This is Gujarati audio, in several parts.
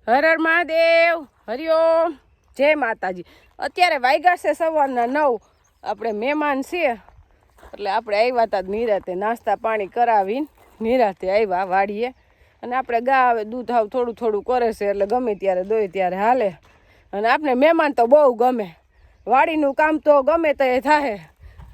હર હર મહાદેવ, હરિઓમ, જય માતાજી. અત્યારે વાગ્યા છે સવારના 9. આપણે મહેમાન છે એટલે આપણે આવ્યા હતા નિરાતે નાસ્તા પાણી કરાવીને નિરાતે આવ્યા વાડીએ. અને આપણે ગા આવે દૂધ હાવ થોડું થોડું કરે છે એટલે ગમે ત્યારે દોય ત્યારે હાલે. અને આપણે મહેમાન તો બહુ ગમે, વાડીનું કામ તો ગમે તો એ થાય,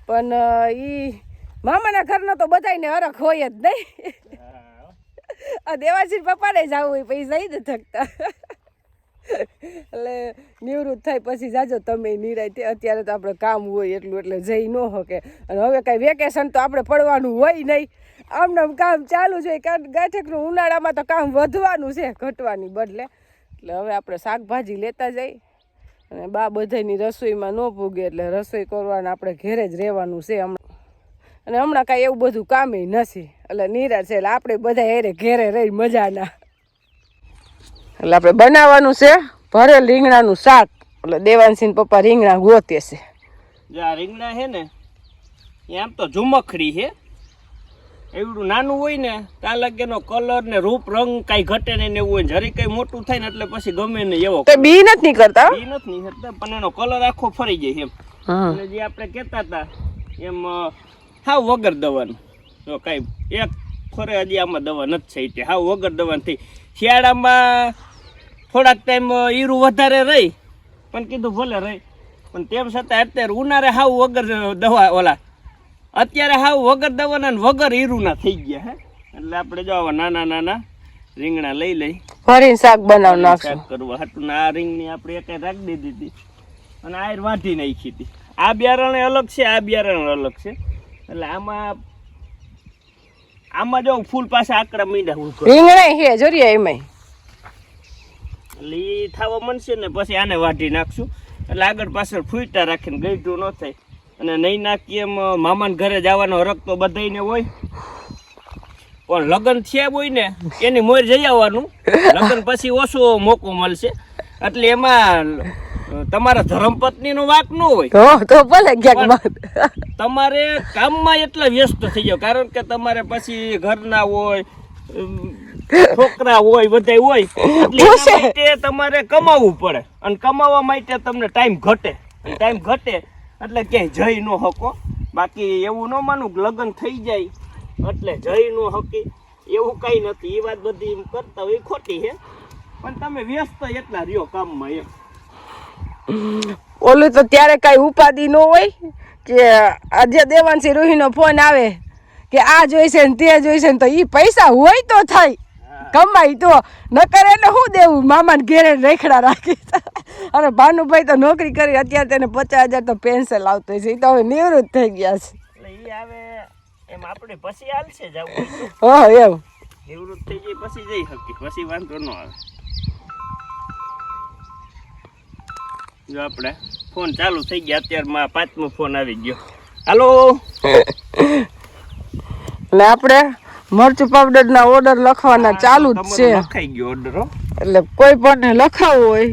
પણ એ મામાના ઘરનો તો બધાને હરખ હોય જ નહીં. આ દેવાજી પપ્પાને જ આવું હોય પૈસા જ થકતા એટલે નિવૃત્ત થાય પછી જાજો તમે નિરાય. અત્યારે તો આપણે કામ હોય એટલું એટલે જઈ ન શકે. અને હવે કાંઈ વેકેશન તો આપણે પડવાનું હોય નહીં, આમને કામ ચાલુ છે. કારણ ગાંઠકનું ઉનાળામાં તો કામ વધવાનું છે ઘટવાની બદલે. એટલે હવે આપણે શાકભાજી લેતા જઈ અને બા બધાની રસોઈમાં ન પૂગે એટલે રસોઈ કરવાને આપણે ઘેરે જ રહેવાનું છે હમણાં. અને હમણાં કાંઈ એવું બધું કામે નથી એટલે નિરાશ છે. એટલે આપણે બધા હેરે ઘેરે રહી મજાના. એટલે આપણે બનાવવાનું છે ભરેલ રીંગણાનું શાક. એટલે દેવાનસિંહ પપ્પા રીંગણા ગોતે છે. આ રીંગણા છે ને આમ તો ઝુમખડી છે, એવડું નાનું હોય ને ત્યાં લગેનો કલર ને રૂપ રંગ કાંઈ ઘટે ને એવું હોય. જરી કઈ મોટું થાય ને એટલે પછી ગમે ને એવો તો બી નથી નીકળતા, બી નથી નીકળતા, પણ એનો કલર આખો ફરી જાય એમ. એટલે જે આપણે કહેતા હતા એમ હાવ વગર દવાનું. જો કાંઈ એક ફરે હજી આમાં દવા નથી થઈ તે હાવ વગર દવાની થઈ. શિયાળામાં થોડાક ટાઈમ ઈરું વધારે રહી પણ કીધું ભલે રહી, પણ તેમ છતાં અત્યારે ઉનાળે હાવ વગર દવા ઓલા અત્યારે હાવ વગર દવાના ને વગર ઈરુના થઈ ગયા હે. એટલે આપણે જો નાના નાના રીંગણા લઈ લઈ ભરીને શાક બનાવ નાખશું. શાક કરવા હાટું આ રીંગણી આપણે એક રાખી દીધી હતી અને આ વાઢી નાખી હતી. આ બિયારણ અલગ છે, આ બિયારણ અલગ છે. એટલે આમાં જો ફૂલ પાછા આકડા મીંડા રીંગણા હે જોરિયા એમાં. એટલે એ થવા મળશે ને પછી આને વાઢી નાખશું. એટલે આગળ પાછળ ફૂટા રાખીને ગઈઢું ન થાય. અને નહીં નાખીએ એમ મામાને ઘરે જવાનો હરક તો બધાને હોય, પણ લગ્ન થયા હોય ને એની મોર જઈ આવવાનું. લગ્ન પછી ઓછો મોકો મળશે. એટલે એમાં તમારા ધર્મપત્નીનો વાંક ન હોય તો ભલે તમારે કામમાં એટલા વ્યસ્ત થઈ જાવ. કારણ કે તમારે પછી ઘરના હોય, છોકરા હોય, બધા હોય, એટલે તમારે કમાવવું પડે. અને કમાવા માટે તમને ટાઈમ ઘટે. ટાઈમ ઘટે એટલે ક્યાંય જઈ ન શકો. બાકી એવું ન માનું કે લગ્ન થઈ જાય એટલે જઈ ન હકી, એવું કાંઈ નથી. એ વાત બધી કરતા હોય ખોટી છે, પણ તમે વ્યસ્ત એટલા રહ્યો કામમાં એમ. ઓલું તો ત્યારે કઈ ઉપાધિ ન હોય કે આજે દેવાંશી રૂહીનો ફોન આવે કે આ જોઈશે ને તે જોઈશે ને, તો એ પૈસા હોય તો થાય, કમાય તો ન કરે એટલે શું દેવું મામાને ઘેરે રેખડા રાખી. અને ભાનુભાઈ તો નોકરી કરી, અત્યારે તેને 50,000 તો પેન્શન આવતો છે. એ તો હવે નિવૃત્ત થઈ ગયા છે. એટલે એ આવે એમ આપણે પછી હાલશે જવું. હા એમ નિવૃત્ત થઈ જાય પછી જઈ શકી, પછી વાંધો ન આવે. જો આપણે ફોન ચાલુ થઈ ગયા, અત્યારમાં 5મો ફોન આવી ગયો. હાલો. એટલે આપણે મરચું પાવડર ના ઓર્ડર લખવાના ચાલુ જ છે. લખાઈ ગયો ઓર્ડર. એટલે કોઈ પણ લખાવવું હોય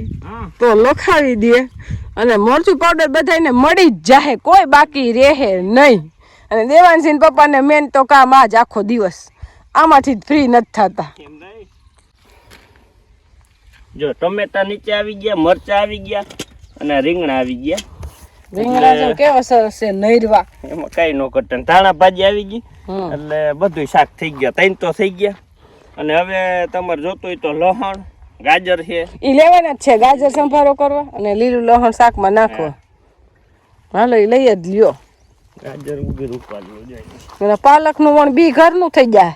તો લખાવી દે. અને મરચું પાવડર બધાને મળી જ જાહે, કોઈ બાકી રહે નહીં. અને દેવાનસિંહ પપ્પાને મેન તો કામ આજ આખો દિવસ આમાંથી જ ફ્રી નથી થતા. જો ટમેટા નીચે આવી ગયા, મરચા આવી ગયા અને રીંગણા આવી ગયા. રીંગણા કેવા સરસ છે નૈરવા, એમાં કઈ ન ઘટે. ધાણા ભાજી આવી ગઈ એટલે બધું શાક થઈ ગયા. 3 તો થઈ ગયા. અને હવે તમારે જોતું હોય તો લસણ, ગાજર છે એ લેવાના જ છે. ગાજર સંભારો કરવા અને લીલું લસણ શાકમાં નાખવા. હાલો એ લઈ જ લ્યો. ગાજર ઉભી રૂપવા જોઈએ. અને પાલકનું વણ બી ઘરનું થઈ જાય.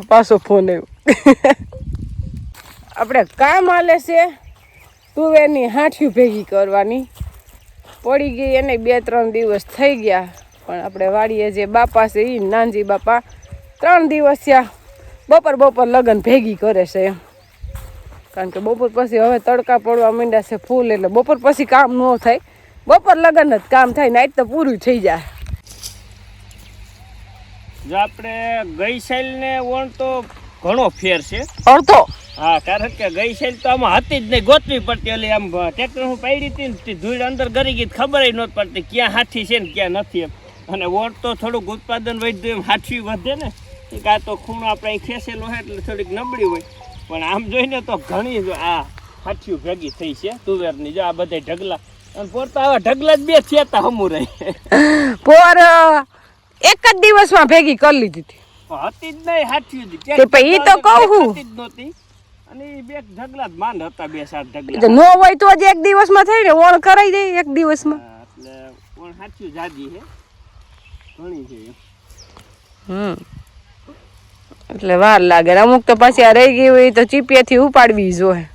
પાછો ફોન આવ્યો. આપણે કામ હાલે છે તુવેરની હાંઠિયું ભેગી કરવાની. પડી ગઈ એને 2-3 દિવસ થઈ ગયા, પણ આપણે વાડીએ જે બાપા છે એ નાનજી બાપા 3 દિવસ થયા બપોર લગન ભેગી કરે છે એમ. કારણ કે બપોર પછી હવે તડકા પડવા માંડ્યા છે ફૂલ, એટલે બપોર પછી કામ ન થાય, બપોર લગન જ કામ થાય. નાઈટ તો પૂરું થઈ જાય. જો આપણે ગઈ સાલ ને વણ તો ઘણો ફેર છે અડધો. હા, કારણ કે ગઈ સાલ તો આમાં હતી જ નહીં, ગોતવી પડતી. એટલે આમ ટ્રેક્ટર હું પાડી હતી ને ધૂળ અંદર ગરી ગઈ, ખબર નહોતી પડતી ક્યાં હાથી છે ને ક્યાં નથી એમ. અને વોટ તો થોડુંક ઉત્પાદન વધ્યું એમ હાથવી વધે ને કે આ તો ખૂણો આપણે અહીં ખેંચેલો હોય એટલે થોડીક નબળી હોય પણ આમ જોઈને તો ઘણી આ હાથીઓ ભેગી થઈ છે તુવેરની જો આ બધા ઢગલા અને પોરતા આવા ઢગલા જ બે થયા તા હમું રહી પોર એક જ દિવસમાં ભેગી કરી લીધી હતી હતી જ નહીં હાથીઓ જ તે પછી ઈ તો કહું હું. હતી જ નહોતી અને ઈ બે ઢગલા જ માંડ હતા 7 તો ઢગલા નો હોય તો જ એક દિવસમાં થઈ ને ઓણ કરાઈ દે એક દિવસમાં એટલે પણ હાથીઓ જાજી છે ઘણી છે એમ. એટલે વાર લાગે અમુક તો પછી આ રહી ગઈ હોય તો ચીપિયાથી ઉપાડવી જોઈએ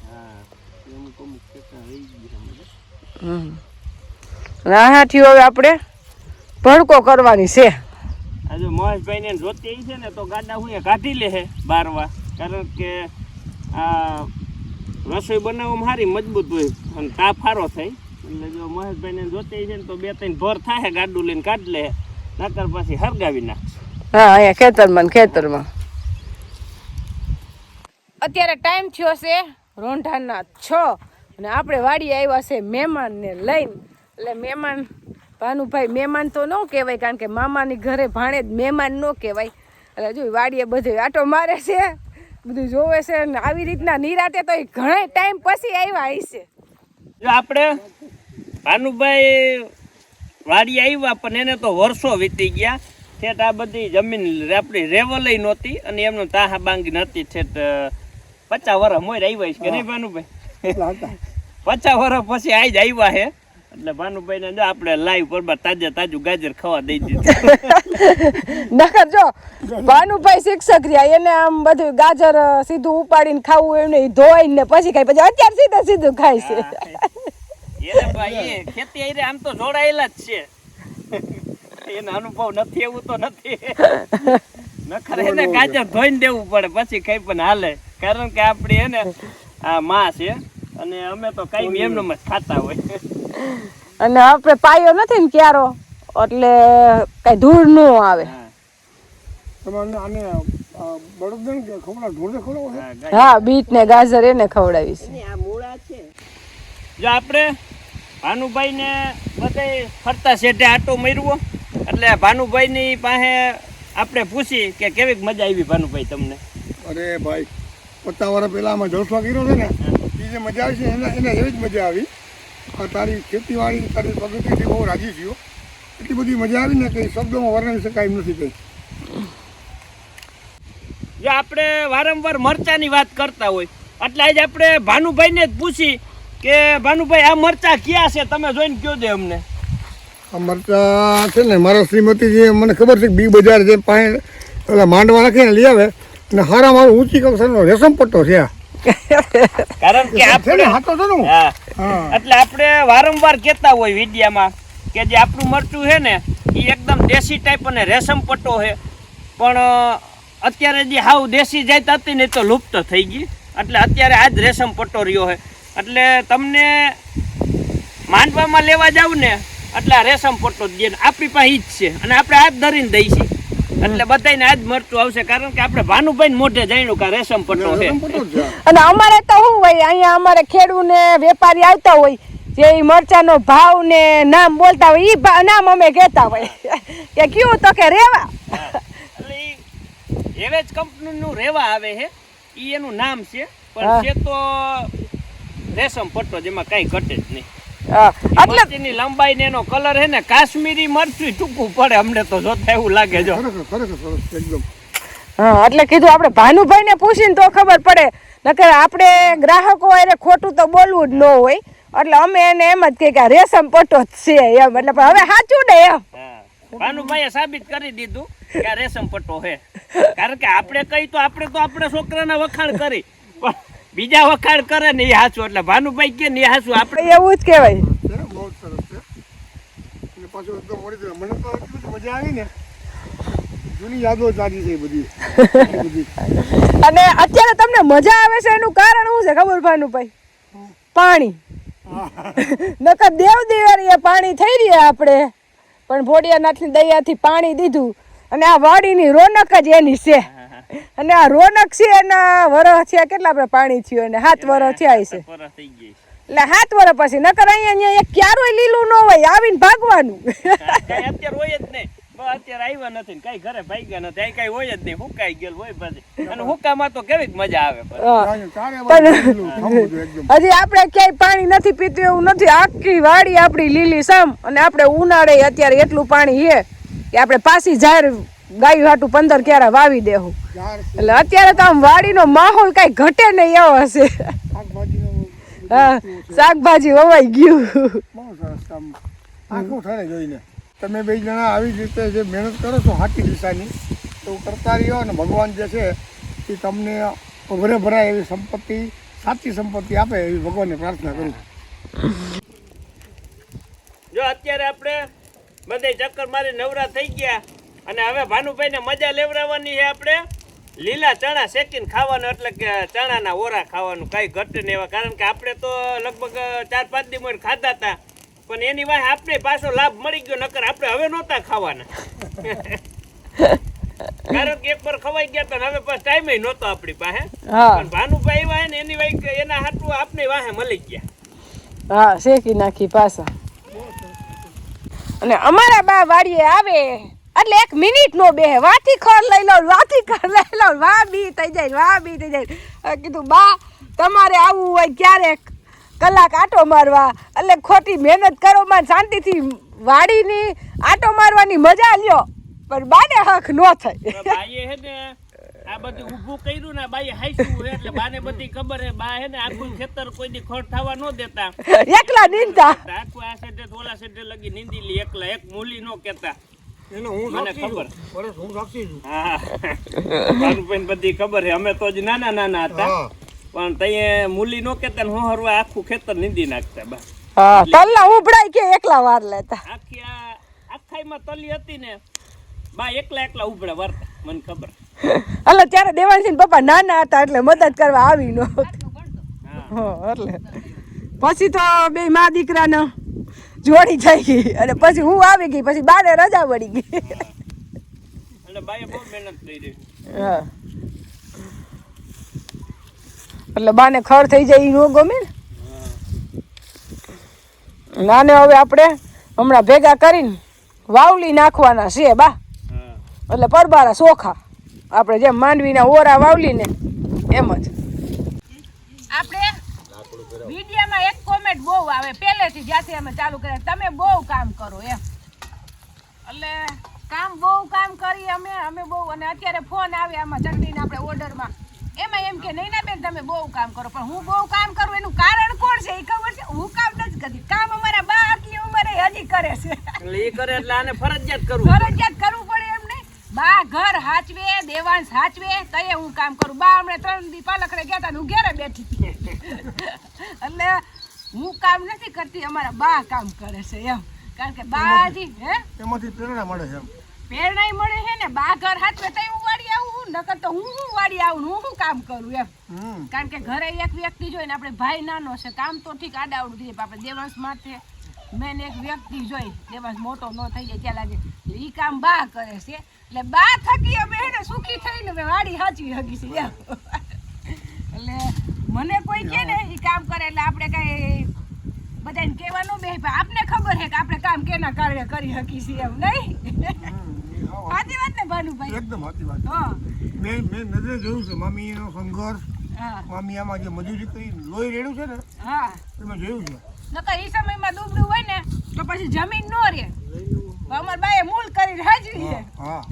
હાથીઓ હવે આપણે ભડકો કરવાની છે આજે મહેશભાઈ ને જોતી આવી છે ને તો ગાડા હું કાઢી લે છે બારવા કારણ કે આ રસોઈ બનાવવામાં સારી મજબૂત હોય અને તાપ સારો થાય એટલે જો મહેશભાઈ ને જોતી આવી છે ને તો 2-3 ભર થાય ગાડું લઈને કાઢી લે નકર પછી હરગાવી નાખશે. હા અહીંયા ખેતરમાં અત્યારે ટાઈમ થયો છે રોંઢાના 6 અને આપણે વાડી આવ્યા છે મહેમાનને લઈને એટલે મહેમાન ભાનુભાઈ મહેમાન તો ન કહેવાય કારણ કે મામાની ઘરે ભાણે જ મહેમાન ન કહેવાય એટલે જો વાડીએ બધે આટો મારે છે બધું જોવે છે અને આવી રીતના નિરાતે તો ઘણા ટાઈમ પછી આવ્યા હશે. જો આપણે ભાનુભાઈ વાડી આવ્યા પણ એને તો વર્ષો વીતી ગયા ઠેઠ આ બધી જમીન આપણી રેવલય નહોતી અને એમનો તાહા બાંગી નહોતી ઠેઠ 50 વર્ષ મોર આવ્યા છે કે નહીં ભાનુભાઈ 50 વર્ષ પછી આજ આવ્યા છે એટલે ભાનુભાઈ ને જો આપણે લાઈવ પર તાજું ગાજર ખાવા દઈ દીધું નકર જો ભાનુભાઈ શિક્ષક રહ્યા એને આમ બધું ગાજર સીધું ઉપાડીને ખાવું એમને ધોઈને પછી ખાય પછી અત્યારે સીધું ખાય છે એને ભાઈ ખેતી આઈ આમ તો જોડાયેલા જ છે એનો અનુભવ નથી એવું તો નથી નખર એને ગાજર ધોઈને દેવું પડે પછી કઈ પણ હાલે કારણ કે આપણી એને આ માં છે અને અમે તો કઈ એમનો જ ખાતા હોય અને આપણે પાયો નથી ને ક્યારો એટલે કઈ ધૂળ ન આવે. હા બીટ ને ગાજર એને ખવડાવીશ. જો આપણે ભાનુભાઈ ને બધે ફરતા શેઠે આટો માર્યો એટલે ભાનુભાઈ ની પાસે આપણે પૂછી કે કેવી મજા આવી ભાનુભાઈ તમને. અરે ભાઈ 50 વર્ષ પહેલા અમે જલસો કર્યો છે ને એ જે મજા આવી છે એને એવી જ મજા આવી. તારી ખેતીવાડી તારી પ્રગતિથી બહુ રાજી થયો એટલી બધી મજા આવી ને કે શબ્દોમાં વર્ણવી શકાય એમ નથી કઈ. જો આપણે વારંવાર મરચાની વાત કરતા હોય એટલે આજે આપણે ભાનુભાઈને જ પૂછી કે ભાનુભાઈ આ મરચા ક્યાં છે તમે જોઈને કયો દે અમને. આ મરચા છે ને મારા શ્રીમતી જે મને ખબર છે કે બી બજાર જે પાસે પેલા માંડવા રાખીને લઈ આવે અને હારા મારો ઊંચી કક્ષાનો રેશમ પટ્ટો છે કારણ કે આપણે એટલે આપણે વારંવાર કહેતા હોય વિડીયામાં કે જે આપણું મરચું છે ને એ એકદમ દેશી ટાઈપ અને રેશમ પટ્ટો છે પણ અત્યારે જે હાવ દેશી જાત હતી ને તો લુપ્ત થઈ ગઈ એટલે અત્યારે આ જ રેશમ પટ્ટો રહ્યો છે એટલે તમને માંડવામાં લેવા જાવ ને એટલે આ રેશમ પટ્ટો જ દે આપણી પાસે ઈ જ છે અને આપણે આ જ ધરીને દઈ છીએ એટલે બધાને આ જ મરચું આવશે કારણ કે આપણે ભાનુભાઈ મોઢે જાણ્યું કે રેશમ પટ્ટો છે. અને અમારે તો શું હોય અહીંયા અમારે ખેડૂત ને વેપારી આવતા હોય જે મરચાનો ભાવ ને નામ બોલતા હોય ઈ નામ અમે કહેતા હોય કે કયું તો કે રેવા એટલે એવેજ કંપનીનું રેવા આવે છે ઈ એનું નામ છે પણ છે તો રેશમ પટ્ટો જેમાં કઈ ઘટે જ નહીં. મરચીની લંબાઈ ને એનો કલર હે ને કાશ્મીરી મરચું ટૂંકું પડે અમને તો જોતા એવું લાગે જો. હા એટલે કીધું આપણે ભાનુભાઈ ને પૂછીને તો ખબર પડે નકર આપણે ગ્રાહકો અરે ખોટું તો બોલવું જ ન હોય એટલે અમે એને એમ જ કહે કે રેશમ પટ્ટો જ છે એમ એટલે હવે સાચું ને એમ. ભાનુભાઈએ સાબિત કરી દીધું કે આ રેશમ પટ્ટો છે કારણ કે આપણે કઈ તો આપણે છોકરાના વખાણ કરી પણ બીજા વખાણ કરે ને એ હાચું એટલે ભાનુભાઈ કે ને એ હાચું આપણે એવું જ કહેવાય. બહુ સરસ છે અને પાછું એકદમ મોડી મને તો એટલી મજા આવી ને જૂની યાદો તાજી છે બધી. અને અત્યારે તમને મજા આવે છે એનું કારણ શું છે ખબર ભાનુભાઈ? પાણી. નકર દેવ દિવાળી પાણી થઈ રહ્યા આપણે પણ ભોળિયાનાથની દયાથી પાણી દીધું અને આ વાડીની રોનક જ એની છે અને આ રોનક છે એના વરસ થયા કેટલા આપણે પાણી થયું અને 7 વરસ થયા છે એટલે 7 વરસ પછી નકર અહીંયા એક ક્યારોય લીલું ન હોય આવીને ભાગવાનું અત્યારે હોય જ નહીં. બસ અત્યારે આવ્યા નથી ને કઈ ઘરે ભાગ્યા નથી અહીં કઈ હોય જ નહીં હુકાઈ ગયેલ હોય પછી અને હુકામાં તો કેવી મજા આવે પછી. ચારે બાજુ લીલું, સમુદ્ર એકદમ. હજી આપણે ક્યાંય પાણી નથી પીતું એવું નથી. આખી વાડી આપણી લીલી સમ અને આપણે ઉનાળે અત્યારે એટલું પાણી છે કે આપણે પાછી જાહેર ગાયું હાટું 15 ક્યારા વાવી દેવું. ઝાડ છે, એટલે અત્યારે તો આમ વાડીનો માહોલ કઈ ઘટે નહીં એવો હશે. શાકભાજીનું હા, શાકભાજી વવાઈ ગયું. બહુ સરસ આમ આખું ઠરે જોઈને. તમે બે જણા આવી જ રીતે જે મહેનત કરો છો સાચી દિશાની તો કરતા રહ્યો અને ભગવાન જે છે એ તમને ભરે ભરાય એવી સંપત્તિ, સાચી સંપત્તિ આપે એવી ભગવાનને પ્રાર્થના કરું. જો અત્યારે આપણે બધે ચક્કર મારી નવરા થઈ ગયા અને હવે ભાનુભાઈને મજા લેવડાવવાની છે. આપણે લીલા ચણા શેકીને ખાવાનું, એટલે કે ચણાના ઓરા ખાવાનું, કઈ ઘટે નહીં એવા. કારણ કે આપણે તો લગભગ 4-5 દી મોર ખાધા હતા પણ એની વાહે આપણે પાછો લાભ મળી ગયો, નકર આપણે હવે નહોતા ખાવાના. કારણ કે એકવાર ખવાઈ ગયા હતા ને હવે પાછો ટાઈમ નહોતો આપણી પાસે. હા પણ ભાનુભાઈ વાહે ને એની વાહે એના હાટું આપણે વાહે મળી ગયા. હા, શેકી નાખી પાછા. અને અમારા બા વાડીએ આવે એટલે 1 મિનિટ નો બેહે. વાથી ખર લઈ લો, વાથી ખર લઈ લો, વાહ બી થઈ જાય, વાહ બી થઈ જાય. કીધું બા તમારે આવવું હોય ક્યારેક કલાક આટો મારવા, એટલે ખોટી મહેનત કરો માં શાંતિથી વાડીની આટો મારવાની મજા લ્યો, પણ બાને હક નો થાય. બાઈએ હે ને આ બધું ઊભું કર્યું ને બાઈએ હાઈસું હે એટલે બાને બધી ખબર હે. બા હે ને આખું ખેતર કોઈ દી ખોટ થવા ન દેતા, એકલા નીંદતા. આખું આ સેટે ઓલા સેટે લગી નીંદી લી એકલા, એક મૂલી નો કેતા. એને હું મને સાક્ષી ખબર. છું. બરસ હું સાક્ષી છું. હા, ભાનુભાઈને બધી ખબર હે. અમે તો જ નાના નાના હતા હા. પણ તઈએ મૂલી નો કેતા ને હું હરવા આખું ખેતર નીંદી નાખતા. બા હા, તલના ઉભડાય કે એકલા વાર લેતા. આખી આ આખાઈમાં તલી હતી ને બા એકલા ઉભડા વારતા, મને ખબર. એટલે ત્યારે દેવાંશી ને પપ્પા નાના હતા એટલે મદદ કરવા આવી નો. હા, એટલે પછી તો બે મા દીકરાને જોડી થઈ ગઈ અને પછી હું આવી ગઈ, પછી બાને રજા પડી ગઈ. એટલે બાએ બહુ મહેનત કરી. હા, એટલે બાને ખર થઈ જાય ઈ નો ગમે ને. નાને હવે આપણે હમણાં ભેગા કરીને વાવલી નાખવાના છે બા. હા, એટલે પરબારા ચોખા આપણે જેમ માંડવીના ઓરા વાવલી ને એમ જ. આપણે વિડીયોમાં એક કોમેન્ટ બહુ આવે પહેલેથી જ્યાંથી અમે ચાલુ કર્યા, તમે બહુ કામ કરો એમ. એટલે બહુ કામ કરીએ અમે બહુ. અને અત્યારે ફોન આવે આમાં જલ્દીને આપણે ઓર્ડરમાં એમાં એમ કે નહીં ના બેન તમે બહુ કામ કરો, પણ હું બહુ કામ કરું એનું કારણ કોણ છે એ ખબર છે? હું કામ નથી કરતી, કામ અમારા બા આટલી ઉંમરે હજી કરે છે. એટલે એ કરે એટલે આને ફરજિયાત કરવું. ફરજિયાત કરવું પડે એમ નહીં. બા ઘર હાચવે, દેવાંશ હાચવે, તયે હું કામ કરું. બા હમણાં 3 દી પાલખડે ગયા હતા ને હું ઘેરે બેઠી હતી. એટલે હું કામ નથી કરતી, અમારા બા કામ કરે છે એમ. કારણ કે બાજી એમાંથી પ્રેરણા મળે છે એમ. પ્રેરણા મળે છે ને. બા ઘર હાચવે તય હું વાડી આવું, નકર તો હું વાડી આવું, હું કામ કરું એમ. કારણ કે ઘરે એક વ્યક્તિ જોઈને આપણે ભાઈ નાનો છે, કામ તો ઠીક આડાવડું થઈ જાય, આપણે દેવાંશ માટે મેન એક વ્યક્તિ જોઈ, દેવાંશ મોટો ન થઈ જાય ત્યાં લાગે એ કામ બા કરે છે. એટલે બા થકી અમે એને સુખી થઈને અમે વાડી હાચવી હકી છે એમ. એટલે મને કોઈ કે ને એ કામ કરે એટલે આપણે કઈ બધાને કહેવાનું બે, આપને ખબર છે કે આપણે કામ કેના કારણે કરી હકી છીએ એમ નહીં. સાચી વાત ને ભાનુભાઈ? એકદમ સાચી વાત. હા મેં નજરે જોયું છે મામીનો સંઘર્ષ, હા મામી આમાં જે મજૂરી કરી લોહી રેડ્યું છે ને હા. એમાં જોયું છે. નકર એ સમયમાં દુબળું હોય ને તો પછી જમીન નો રહે. અમાર બાએ મૂળ કરી હાજરી છે. હા